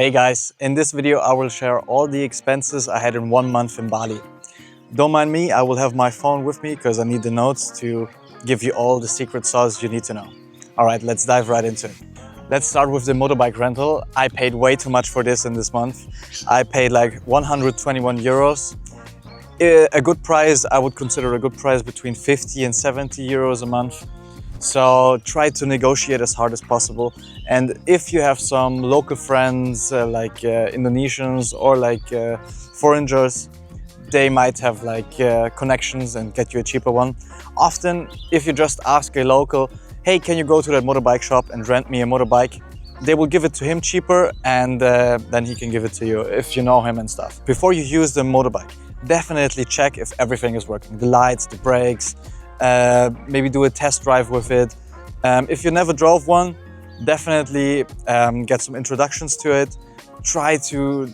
Hey guys, in this video I will share all the expenses I had in 1 month in Bali. Don't mind me, I will have my phone with me because I need the notes to give you all the secret sauce you need to know. Alright, let's dive right into it. Let's start with the motorbike rental. I paid way too much for this in this month. I paid like 121 euros. A good price, I would consider a good price between 50 and 70 euros a month. So try to negotiate as hard as possible. And if you have some local friends like Indonesians or like foreigners, they might have like connections and get you a cheaper one. Often, if you just ask a local, hey, can you go to that motorbike shop and rent me a motorbike? They will give it to him cheaper and then he can give it to you if you know him and stuff. Before you use the motorbike, definitely check if everything is working. The lights, the brakes, maybe do a test drive with it. If you never drove one, definitely get some introductions to it. Try to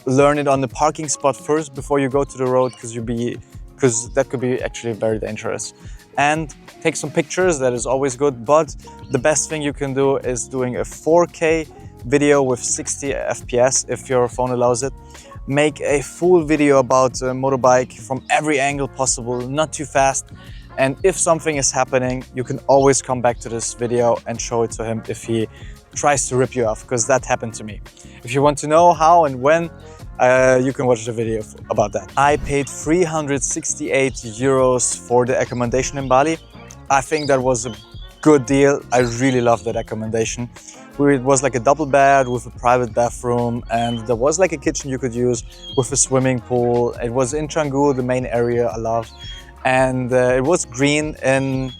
learn it on the parking spot first before you go to the road, because that could be actually very dangerous. And take some pictures, that is always good, but the best thing you can do is doing a 4K video with 60 FPS if your phone allows it. Make a full video about a motorbike from every angle possible, not too fast. And if something is happening, you can always come back to this video and show it to him if he tries to rip you off, because that happened to me. If you want to know how and when, you can watch the video about that. I paid 368 euros for the accommodation in Bali. I think that was a good deal. I really loved that accommodation. It was like a double bed with a private bathroom, and there was like a kitchen you could use with a swimming pool. It was in Canggu, the main area I loved. And it was green in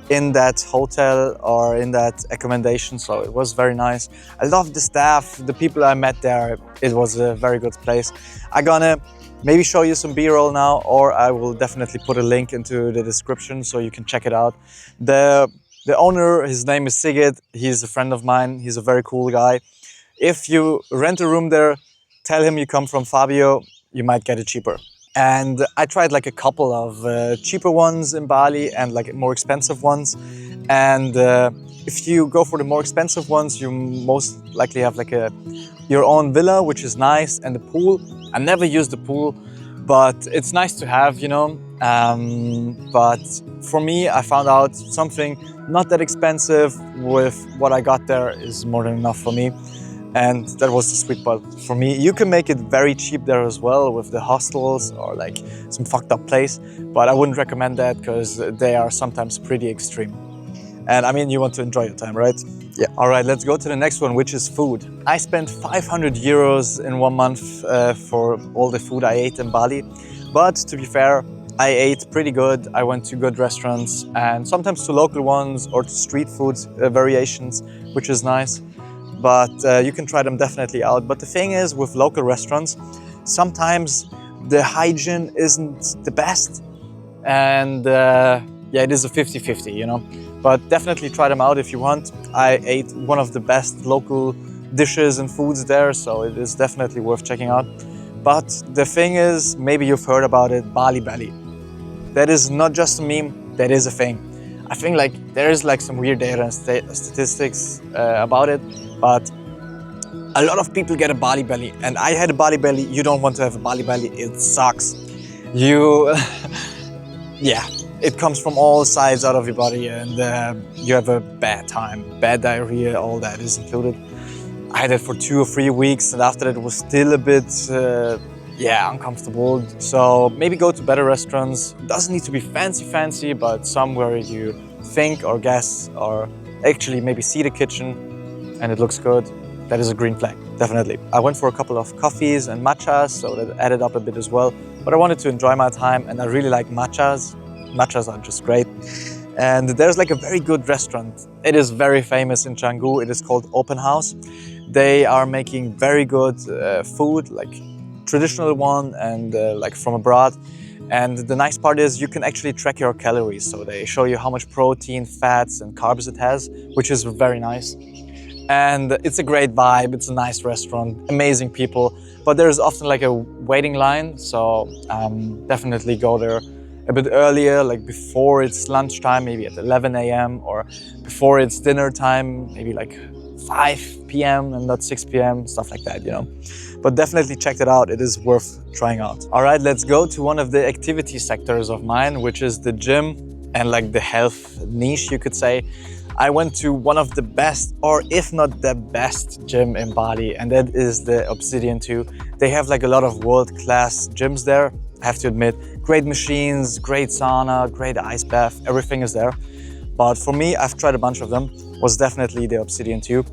that hotel or in that accommodation, so it was very nice. I loved the staff, the people I met there. It was a very good place. I'm gonna maybe show you some B-roll now, or I will definitely put a link into the description so you can check it out. The owner, his name is Sigit. He's a friend of mine. He's a very cool guy. If you rent a room there, tell him you come from Fabio, you might get it cheaper. And I tried like a couple of cheaper ones in Bali and like more expensive ones. And if you go for the more expensive ones, you most likely have like your own villa, which is nice, and the pool. I never used the pool, but it's nice to have, you know. But for me, I found out something not that expensive with what I got there is more than enough for me. And that was the sweet part for me. You can make it very cheap there as well with the hostels or like some fucked up place, but I wouldn't recommend that because they are sometimes pretty extreme. And I mean, you want to enjoy your time, right? Yeah. All right, let's go to the next one, which is food. I spent 500 euros in 1 month for all the food I ate in Bali. But to be fair, I ate pretty good. I went to good restaurants and sometimes to local ones or to street food variations, which is nice. But you can try them definitely out. But the thing is, with local restaurants, sometimes the hygiene isn't the best. And yeah, it is a 50-50, you know. But definitely try them out if you want. I ate one of the best local dishes and foods there, so it is definitely worth checking out. But the thing is, maybe you've heard about it, Bali Belly. That is not just a meme, that is a thing. I think like there is like some weird data and statistics about it. But a lot of people get a Bali belly, and I had a Bali belly. You don't want to have a Bali belly, it sucks. Yeah, it comes from all sides out of your body, and you have a bad time, bad diarrhea, all that is included. I had it for 2 or 3 weeks, and after that it was still a bit, yeah, uncomfortable. So maybe go to better restaurants. It doesn't need to be fancy, but somewhere you think or guess or actually maybe see the kitchen and it looks good. That is a green flag, definitely. I went for a couple of coffees and matchas, so that added up a bit as well. But I wanted to enjoy my time, and I really like matchas. Matchas are just great. And there's like a very good restaurant. It is very famous in Canggu. It is called Open House. They are making very good food, like traditional one and like from abroad. And the nice part is you can actually track your calories. So they show you how much protein, fats and carbs it has, which is very nice. And it's a great vibe, it's a nice restaurant, amazing people, but there's often like a waiting line, so definitely go there a bit earlier, like before it's lunchtime, maybe at 11 a.m. or before it's dinner time, maybe like 5 p.m. and not 6 p.m., stuff like that, you know. But definitely check it out, it is worth trying out. All right, let's go to one of the activity sectors of mine, which is the gym and like the health niche, you could say. I went to one of the best, or if not the best gym in Bali, and that is the Obsidian 2. They have like a lot of world-class gyms there, I have to admit. Great machines, great sauna, great ice bath, everything is there. But for me, I've tried a bunch of them, was definitely the Obsidian 2.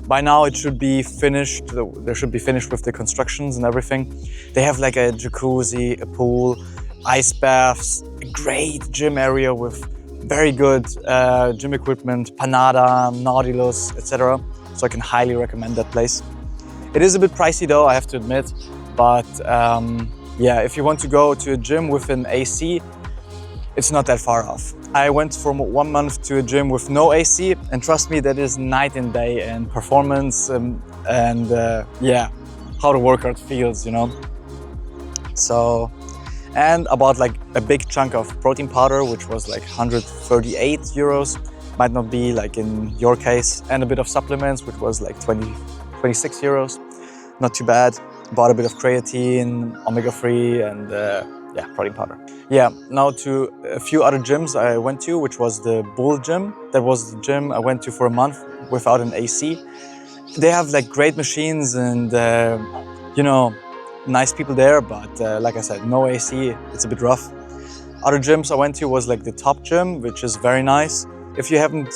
By now it should be finished, they should be finished with the constructions and everything. They have like a jacuzzi, a pool, ice baths, a great gym area with very good gym equipment, Panada, Nautilus, etc. So I can highly recommend that place. It is a bit pricey though, I have to admit, but yeah, if you want to go to a gym with an AC, it's not that far off. I went for 1 month to a gym with no AC, and trust me, that is night and day in performance and yeah, how the workout feels, you know. So, and about like a big chunk of protein powder, which was like 138 euros, might not be like in your case, and a bit of supplements, which was like 26 euros, not too bad. Bought a bit of creatine, omega-3 and yeah, protein powder. Yeah, now to a few other gyms I went to, which was the Bull Gym. That was the gym I went to for a month without an AC. They have like great machines and you know, nice people there, but like I said, no AC, it's a bit rough. Other gyms I went to was like the Top Gym, which is very nice. If you haven't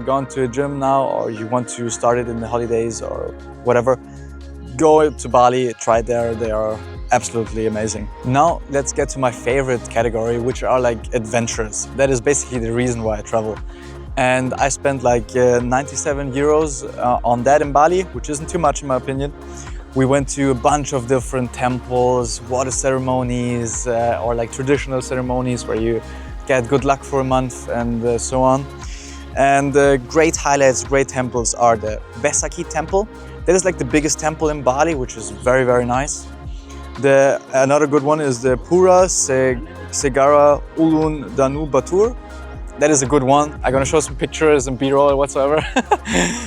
gone to a gym now, or you want to start it in the holidays or whatever, go to Bali, try it there, they are absolutely amazing. Now let's get to my favorite category, which are like adventures. That is basically the reason why I travel. And I spent like 97 euros on that in Bali, which isn't too much in my opinion. We went to a bunch of different temples, water ceremonies, or like traditional ceremonies where you get good luck for a month and so on. And great highlights, great temples are the Besaki temple. That is like the biggest temple in Bali, which is very, very nice. Another good one is the Pura Segara Ulun Danu Batur. That is a good one. I'm gonna show some pictures and B-roll whatsoever.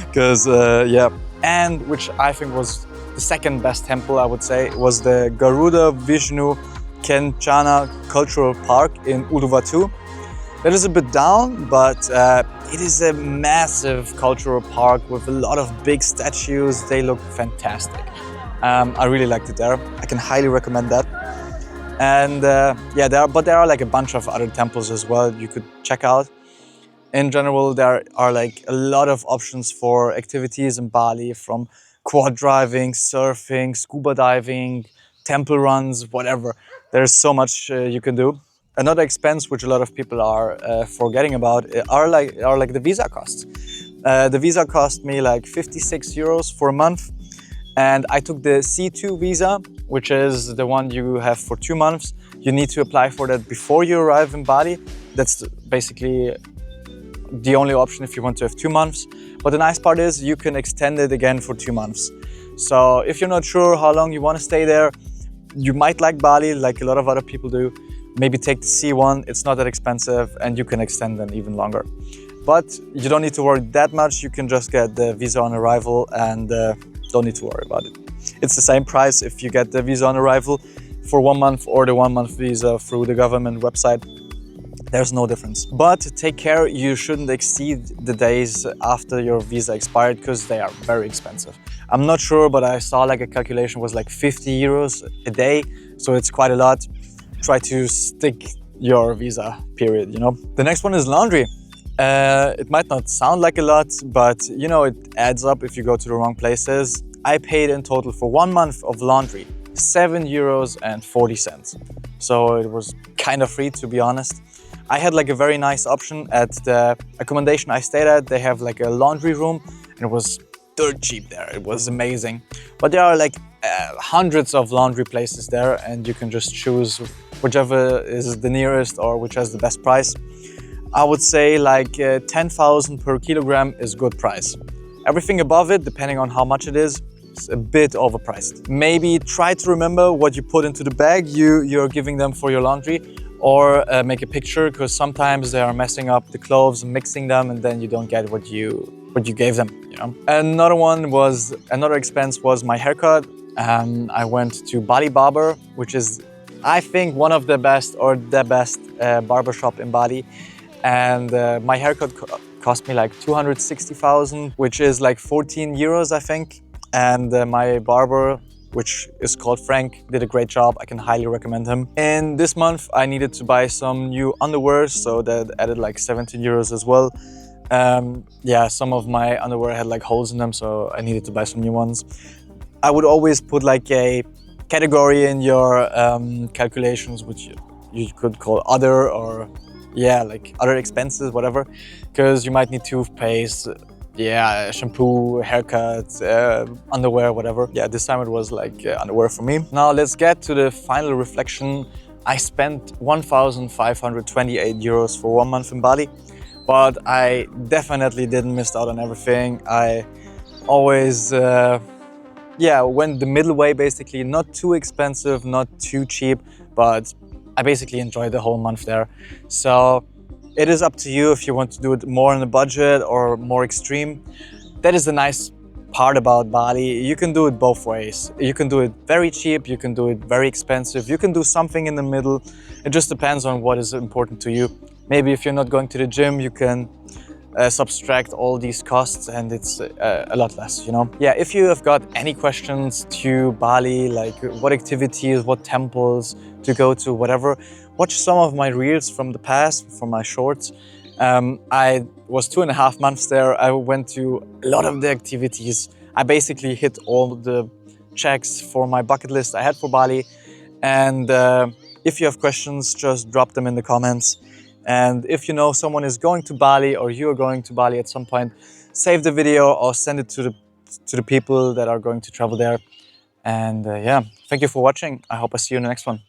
Because yeah, and which I think was the second best temple, I would say, was the Garuda Vishnu Kenchana Cultural Park in Uluwatu. That is a bit down, but it is a massive cultural park with a lot of big statues. They look fantastic. I really liked it there. I can highly recommend that. And yeah, there are like a bunch of other temples as well you could check out. In general, there are like a lot of options for activities in Bali, from quad driving, surfing, scuba diving, temple runs, whatever. There's so much you can do. Another expense which a lot of people are forgetting about are like the visa costs. The visa cost me like 56 euros for a month. And I took the C2 visa, which is the one you have for 2 months. You need to apply for that before you arrive in Bali. That's basically the only option if you want to have 2 months. But the nice part is you can extend it again for 2 months. So if you're not sure how long you want to stay there, you might like Bali like a lot of other people do. Maybe take the C1, it's not that expensive, and you can extend them even longer. But you don't need to worry that much. You can just get the visa on arrival and don't need to worry about it. It's the same price if you get the visa on arrival for 1 month or the 1 month visa through the government website. There's no difference. But take care, you shouldn't exceed the days after your visa expired, because they are very expensive. I'm not sure, but I saw like a calculation was like 50 euros a day. So it's quite a lot. Try to stick your visa period, you know. The next one is laundry. It might not sound like a lot, but you know, it adds up if you go to the wrong places. I paid in total for 1 month of laundry 7 euros and 40 cents. So it was kind of free, to be honest. I had like a very nice option at the accommodation I stayed at. They have like a laundry room and it was dirt cheap there. It was amazing. But there are like hundreds of laundry places there, and you can just choose whichever is the nearest or which has the best price. I would say like 10,000 per kilogram is good price. Everything above it, depending on how much it is a bit overpriced. Maybe try to remember what you put into the bag you're giving them for your laundry, or make a picture, because sometimes they are messing up the clothes, mixing them, and then you don't get what you what you gave them, you know. Another expense was my haircut. I went to Bali Barber, which is, I think, one of the best or the best barber shop in Bali. And my haircut cost me like 260,000, which is like 14 euros, I think. And my barber, which is called Frank, did a great job. I can highly recommend him. And this month I needed to buy some new underwear, so that added like 17 euros as well. Yeah, some of my underwear had like holes in them, so I needed to buy some new ones. I would always put like a category in your calculations, which you could call other, or yeah, like other expenses, whatever, because you might need toothpaste, yeah, shampoo, haircut, underwear, whatever. Yeah, this time it was like underwear for me. Now let's get to the final reflection. I spent 1,528 euros for 1 month in Bali, but I definitely didn't miss out on everything. I always yeah, went the middle way, basically. Not too expensive, not too cheap, but I basically enjoyed the whole month there. So it is up to you if you want to do it more on a budget or more extreme. That is the nice part about Bali. You can do it both ways. You can do it very cheap, you can do it very expensive, you can do something in the middle. It just depends on what is important to you. Maybe if you're not going to the gym, you can subtract all these costs and it's a lot less, you know? Yeah, if you have got any questions to Bali, like what activities, what temples to go to, whatever, watch some of my reels from the past, from my shorts. I was 2.5 months there. I went to a lot of the activities. I basically hit all the checks for my bucket list I had for Bali. And if you have questions, just drop them in the comments. And if you know someone is going to Bali or you are going to Bali at some point, save the video or send it to the people that are going to travel there. And yeah, thank you for watching. I hope I see you in the next one.